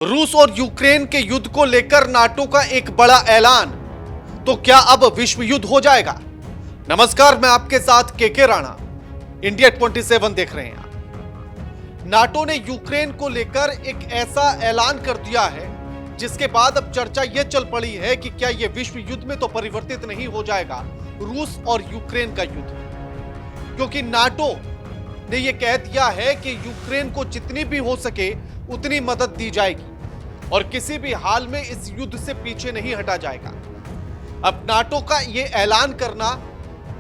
रूस और यूक्रेन के युद्ध को लेकर नाटो का एक बड़ा ऐलान। तो क्या अब विश्व युद्ध हो जाएगा? नमस्कार, मैं आपके साथ केके राणा, इंडिया 27 देख रहे हैं आप। नाटो ने यूक्रेन को लेकर एक ऐसा ऐलान कर दिया है जिसके बाद अब चर्चा यह चल पड़ी है कि क्या यह विश्व युद्ध में तो परिवर्तित नहीं हो जाएगा रूस और यूक्रेन का युद्ध, क्योंकि नाटो ने यह कह दिया है कि यूक्रेन को जितनी भी हो सके उतनी मदद दी जाएगी और किसी भी हाल में इस युद्ध से पीछे नहीं हटा जाएगा। अब नाटो का यह ऐलान करना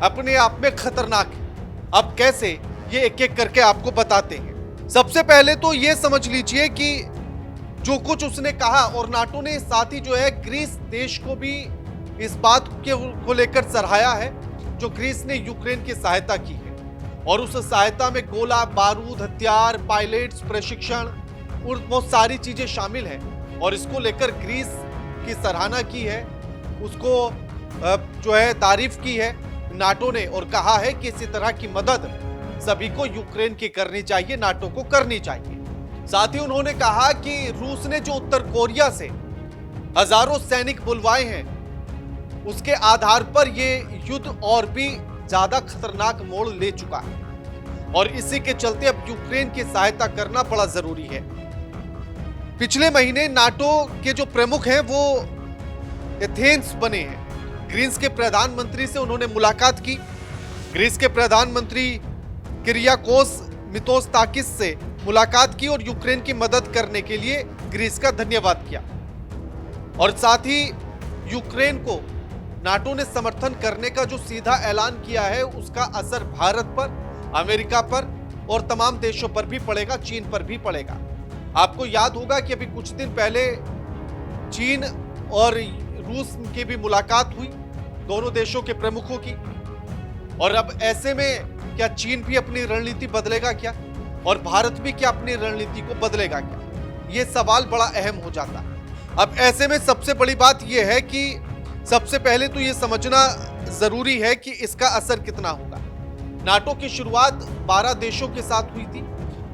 अपने आप में खतरनाक है। अब कैसे, ये एक एक करके आपको बताते हैं। सबसे पहले तो यह समझ लीजिए कि जो कुछ उसने कहा, और नाटो ने साथ ही जो है ग्रीस देश को भी इस बात को लेकर सराहाया है जो ग्रीस ने यूक्रेन की सहायता की है, और उस सहायता में गोला बारूद, हथियार, पायलट्स, प्रशिक्षण और बहुत सारी चीजें शामिल हैं, और इसको लेकर ग्रीस की सराहना की है, उसको जो है तारीफ की है नाटो ने, और कहा है कि इसी तरह की मदद सभी को यूक्रेन की करनी चाहिए, नाटो को करनी चाहिए। साथ ही उन्होंने कहा कि रूस ने जो उत्तर कोरिया से हजारों सैनिक बुलवाए हैं, उसके आधार पर यह युद्ध और भी ज्यादा खतरनाक मोड़ ले चुका है, और इसी के चलते अब यूक्रेन की सहायता करना बड़ा जरूरी है। पिछले महीने नाटो के जो प्रमुख हैं वो एथेंस बने हैं। ग्रीस के प्रधानमंत्री से उन्होंने मुलाकात की। ग्रीस के प्रधानमंत्री किरियाकोस मित्सोताकिस से मुलाकात की और यूक्रेन की मदद करने के लिए ग्रीस का धन्यवाद किया, और साथ ही यूक्रेन को नाटो ने समर्थन करने का जो सीधा ऐलान किया है, उसका असर भारत पर, अमेरिका पर और तमाम देशों पर भी पड़ेगा, चीन पर भी पड़ेगा। आपको याद होगा कि अभी कुछ दिन पहले चीन और रूस की भी मुलाकात हुई, दोनों देशों के प्रमुखों की, और अब ऐसे में क्या चीन भी अपनी रणनीति बदलेगा क्या, और भारत भी क्या अपनी रणनीति को बदलेगा क्या, यह सवाल बड़ा अहम हो जाता है। अब ऐसे में सबसे बड़ी बात यह है कि सबसे पहले तो यह समझना जरूरी है कि इसका असर कितना होगा। नाटो की शुरुआत 12 देशों के साथ हुई थी,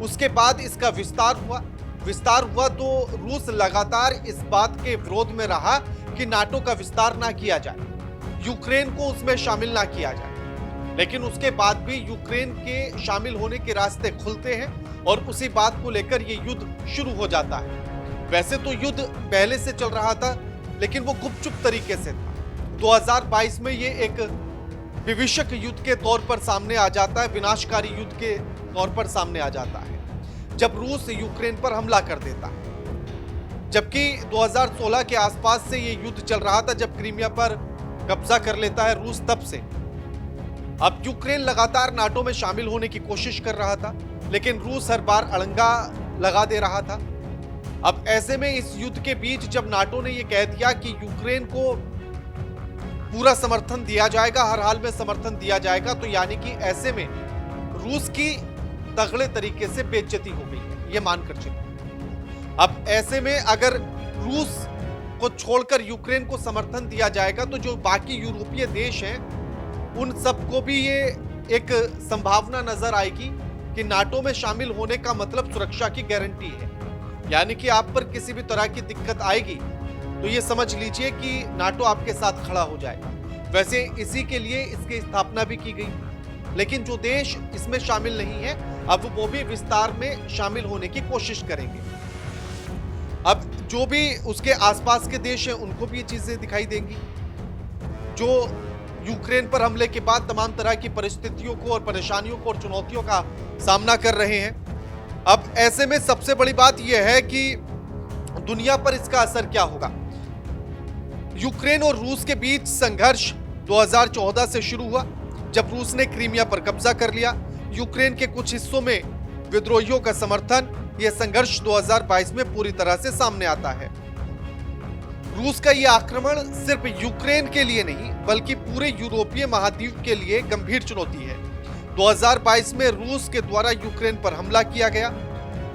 उसके बाद इसका विस्तार हुआ तो रूस लगातार इस बात के विरोध में रहा कि नाटो का विस्तार ना किया जाए, यूक्रेन को उसमें शामिल ना किया जाए। लेकिन उसके बाद भी यूक्रेन के शामिल होने के रास्ते खुलते हैं और उसी बात को लेकर यह युद्ध शुरू हो जाता है। वैसे तो युद्ध पहले से चल रहा था, लेकिन वो गुपचुप तरीके से था। 2022 में ये एक विभीषक युद्ध के तौर पर सामने आ जाता है, विनाशकारी युद्ध के तौर पर सामने आ जाता है, जब रूस यूक्रेन पर हमला कर देता है। जबकि 2016 के आसपास से ये युद्ध चल रहा था, जब क्रीमिया पर कब्जा कर लेता है रूस, तब से। अब यूक्रेन लगातार नाटो में शामिल होने की कोशिश कर रहा था, लेकिन रूस हर बार अड़ंगा लगा दे रहा था। अब ऐसे में इस युद्ध के बीच जब नाटो ने यह कह दिया कि यूक्रेन को पूरा समर्थन दिया जाएगा, हर हाल में समर्थन दिया जाएगा, तो यानी कि ऐसे में रूस की तगड़े तरीके से बेइज्जती हो गई है, यह मानकर चलिए। अब ऐसे में अगर रूस को छोड़कर यूक्रेन को समर्थन दिया जाएगा, तो जो बाकी यूरोपीय देश हैं उन सबको भी ये एक संभावना नजर आएगी कि नाटो में शामिल होने का मतलब सुरक्षा की गारंटी है, यानी कि आप पर किसी भी तरह की दिक्कत आएगी तो ये समझ लीजिए कि नाटो आपके साथ खड़ा हो जाएगा। वैसे इसी के लिए इसकी स्थापना भी की गई, लेकिन जो देश इसमें शामिल नहीं है अब वो भी विस्तार में शामिल होने की कोशिश करेंगे। अब जो भी उसके आसपास के देश हैं उनको भी ये चीजें दिखाई देंगी, जो यूक्रेन पर हमले के बाद तमाम तरह की परिस्थितियों को और परेशानियों को और चुनौतियों का सामना कर रहे हैं। अब ऐसे में सबसे बड़ी बात यह है कि दुनिया पर इसका असर क्या होगा। यूक्रेन और रूस के बीच संघर्ष 2014 से शुरू हुआ, जब रूस ने क्रीमिया पर कब्जा कर लिया। यूक्रेन के कुछ हिस्सों में विद्रोहियों का समर्थन, यह संघर्ष 2022 में पूरी तरह से सामने आता है। रूस का यह आक्रमण सिर्फ यूक्रेन के लिए नहीं बल्कि पूरे यूरोपीय महाद्वीप के लिए गंभीर चुनौती है। 2022 में रूस के द्वारा यूक्रेन पर हमला किया गया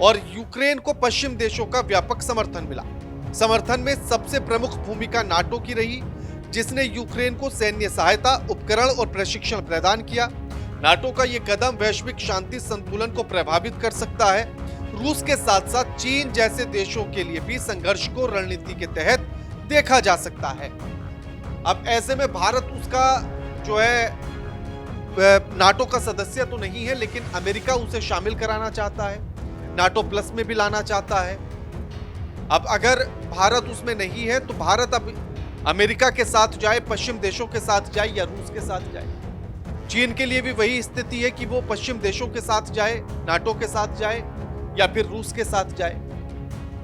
और यूक्रेन को पश्चिम देशों का व्यापक समर्थन मिला। समर्थन में सबसे प्रमुख भूमिका नाटो की रही, जिसने यूक्रेन को सैन्य सहायता, उपकरण और प्रशिक्षण प्रदान किया। नाटो का यह कदम वैश्विक शांति संतुलन को प्रभावित कर सकता है, रूस के साथ साथ चीन जैसे देशों के लिए भी संघर्ष को रणनीति के तहत देखा जा सकता है। अब ऐसे में भारत उसका जो है नाटो का सदस्य तो नहीं है, लेकिन अमेरिका उसे शामिल कराना चाहता है, नाटो प्लस में भी लाना चाहता है। अब अगर भारत उसमें नहीं है तो भारत अब अमेरिका के साथ जाए, पश्चिम देशों के साथ जाए या रूस के साथ जाए। चीन के लिए भी वही स्थिति है कि वो पश्चिम देशों के साथ जाए, नाटो के साथ जाए या फिर रूस के साथ जाए।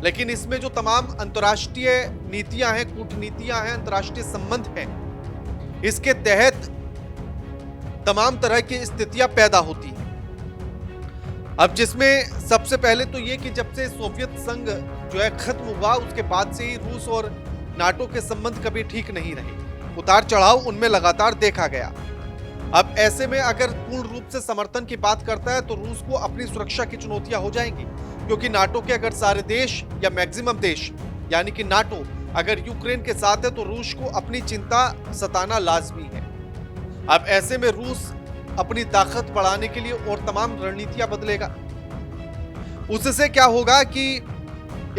लेकिन इसमें जो तमाम अंतर्राष्ट्रीय नीतियां हैं, कूटनीतियां हैं, अंतर्राष्ट्रीय संबंध हैं, इसके तहत तमाम तरह की स्थितियां पैदा होती हैं। अब जिसमें सबसे पहले तो ये कि जब से सोवियत संघ जो है खत्म हुआ, उसके बाद से ही रूस और नाटो के संबंध कभी ठीक नहीं रहे, उतार चढ़ाव उनमें लगातार देखा गया। अब ऐसे में अगर पूर्ण रूप से समर्थन की बात करता है तो रूस को अपनी सुरक्षा की चुनौतियां हो जाएंगी, क्योंकि नाटो के अगर सारे देश या मैक्सिमम देश यानी कि नाटो अगर यूक्रेन के साथ है तो रूस को अपनी चिंता सताना लाजमी है। अब ऐसे में रूस अपनी ताकत बढ़ाने के लिए और तमाम रणनीतियां बदलेगा। उससे क्या होगा कि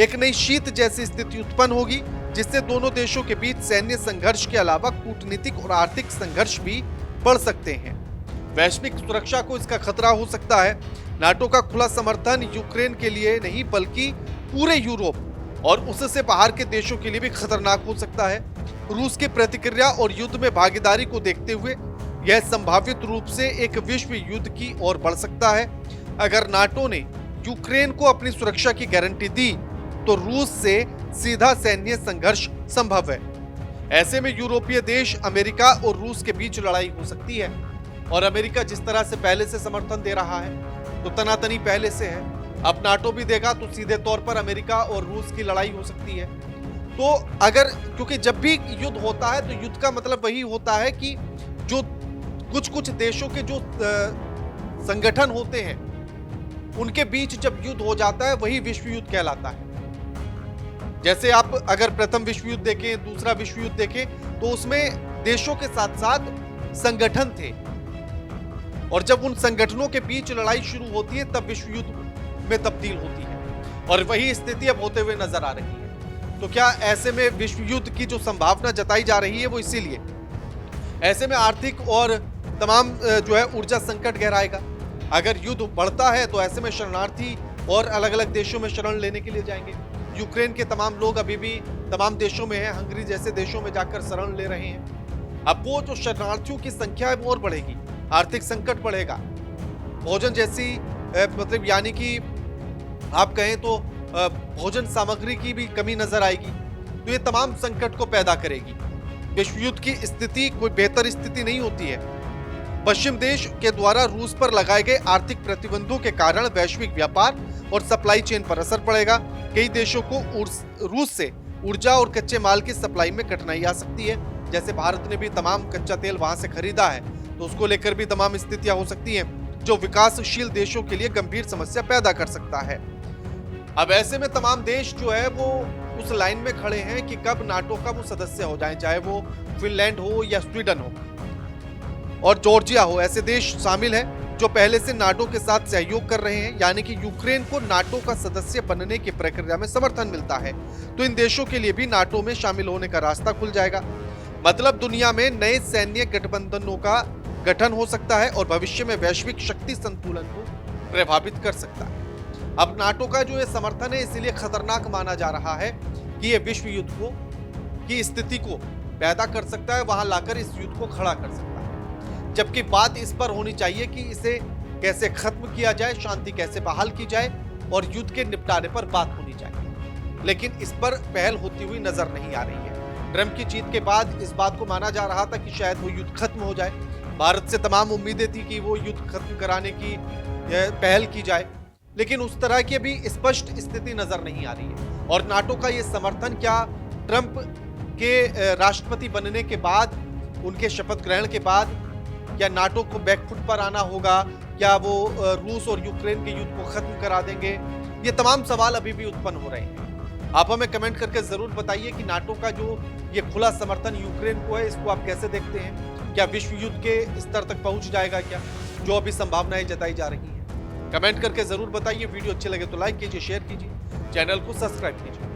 एक नई शीत जैसी स्थिति उत्पन्न होगी, जिससे दोनों देशों के बीच सैन्य संघर्ष के अलावा कूटनीतिक और आर्थिक संघर्ष भी बढ़ सकते हैं। वैश्विक सुरक्षा को इसका खतरा हो सकता है। नाटो का खुला समर्थन यूक्रेन के लिए नहीं बल्कि पूरे यूरोप और उससे बाहर के देशों के लिए भी खतरनाक हो सकता है। रूस की प्रतिक्रिया और युद्ध में भागीदारी को देखते हुए यह संभावित रूप से एक विश्व युद्ध की ओर बढ़ सकता है। अगर नाटो ने यूक्रेन को अपनी सुरक्षा की गारंटी दी तो रूस से सीधा सैन्य संघर्ष संभव है। ऐसे में यूरोपीय देश, अमेरिका और रूस के बीच लड़ाई हो सकती है। और अमेरिका जिस तरह से पहले से समर्थन दे रहा है तो तनातनी पहले से है, अब नाटो भी देगा तो सीधे तौर पर अमेरिका और रूस की लड़ाई हो सकती है। तो अगर, क्योंकि जब भी युद्ध होता है तो युद्ध का मतलब वही होता है कि जो कुछ कुछ देशों के जो संगठन होते हैं उनके बीच जब युद्ध हो जाता है वही विश्व युद्ध कहलाता है। जैसे आप अगर प्रथम विश्व युद्ध देखें, दूसरा विश्व युद्ध देखें, तो उसमें देशों के साथ साथ संगठन थे, और जब उन संगठनों के बीच लड़ाई शुरू होती है तब विश्व युद्ध में तब्दील होती है। और वही स्थिति अब होते हुए नजर आ रही है। तो क्या ऐसे में विश्व युद्ध की जो संभावना जताई जा रही है वो इसीलिए, ऐसे में आर्थिक और तमाम जो है ऊर्जा संकट गहराएगा। अगर युद्ध बढ़ता है तो ऐसे में शरणार्थी और अलग अलग देशों में शरण लेने के लिए जाएंगे। यूक्रेन के तमाम लोग अभी भी तमाम देशों में हैं, हंगरी जैसे देशों में जाकर शरण ले रहे हैं। अब वो जो शरणार्थियों की संख्या है वो और बढ़ेगी, आर्थिक संकट बढ़ेगा, भोजन जैसी मतलब यानी कि आप कहें तो भोजन सामग्री की भी कमी नजर आएगी। तो ये तमाम संकट को पैदा करेगी। विश्व युद्ध की स्थिति कोई बेहतर स्थिति नहीं होती है। पश्चिम देश के द्वारा रूस पर लगाए गए आर्थिक प्रतिबंधों के कारण वैश्विक व्यापार और सप्लाई चेन पर असर पड़ेगा। कई देशों को रूस से ऊर्जा और कच्चे माल की सप्लाई में कठिनाई आ सकती है। जैसे भारत ने भी तमाम कच्चा तेल वहां से खरीदा है, तो उसको लेकर भी तमाम स्थितियां हो सकती हैं, जो विकासशील देशों के लिए गंभीर समस्या पैदा कर सकता है। अब ऐसे में तमाम देश जो है वो उस लाइन में खड़े हैं कि कब नाटो का वो सदस्य हो जाए, चाहे वो फिनलैंड हो या स्वीडन हो और जॉर्जिया हो। ऐसे देश शामिल हैं जो पहले से नाटो के साथ सहयोग कर रहे हैं, यानी कि यूक्रेन को नाटो का सदस्य बनने की प्रक्रिया में समर्थन मिलता है। तो इन देशों के लिए भी नाटो में शामिल होने का रास्ता खुल जाएगा। मतलब दुनिया में नए सैन्य गठबंधनों का गठन हो सकता है और भविष्य में वैश्विक शक्ति संतुलन को प्रभावित कर सकता है। अब नाटो का जो ये समर्थन है इसलिए खतरनाक माना जा रहा है कि ये विश्व युद्ध को की स्थिति को पैदा कर सकता है, वहां लाकर इस युद्ध को खड़ा कर सकता है। जबकि बात इस पर होनी चाहिए कि इसे कैसे खत्म किया जाए, शांति कैसे बहाल की जाए और युद्ध के निपटारे पर बात होनी चाहिए। लेकिन इस पर पहल होती हुई नजर नहीं आ रही है। ट्रंप की जीत के बाद इस बात को माना जा रहा था कि शायद वो युद्ध खत्म हो जाए। भारत से तमाम उम्मीदें थी कि वो युद्ध खत्म कराने की पहल की जाए, लेकिन उस तरह की अभी स्पष्ट स्थिति नजर नहीं आ रही है। और नाटो का ये समर्थन क्या ट्रंप के राष्ट्रपति बनने के बाद, उनके शपथ ग्रहण के बाद, क्या नाटो को बैकफुट पर आना होगा, क्या वो रूस और यूक्रेन के युद्ध को खत्म करा देंगे? ये तमाम सवाल अभी भी उत्पन्न हो रहे हैं। आप हमें कमेंट करके जरूर बताइए कि नाटो का जो ये खुला समर्थन यूक्रेन को है, इसको आप कैसे देखते हैं? क्या विश्व युद्ध के स्तर तक पहुंच जाएगा क्या, जो अभी संभावनाएं जताई जा रही हैं? कमेंट करके जरूर बताइए। वीडियो अच्छे लगे तो लाइक कीजिए, शेयर कीजिए, चैनल को सब्सक्राइब कीजिए।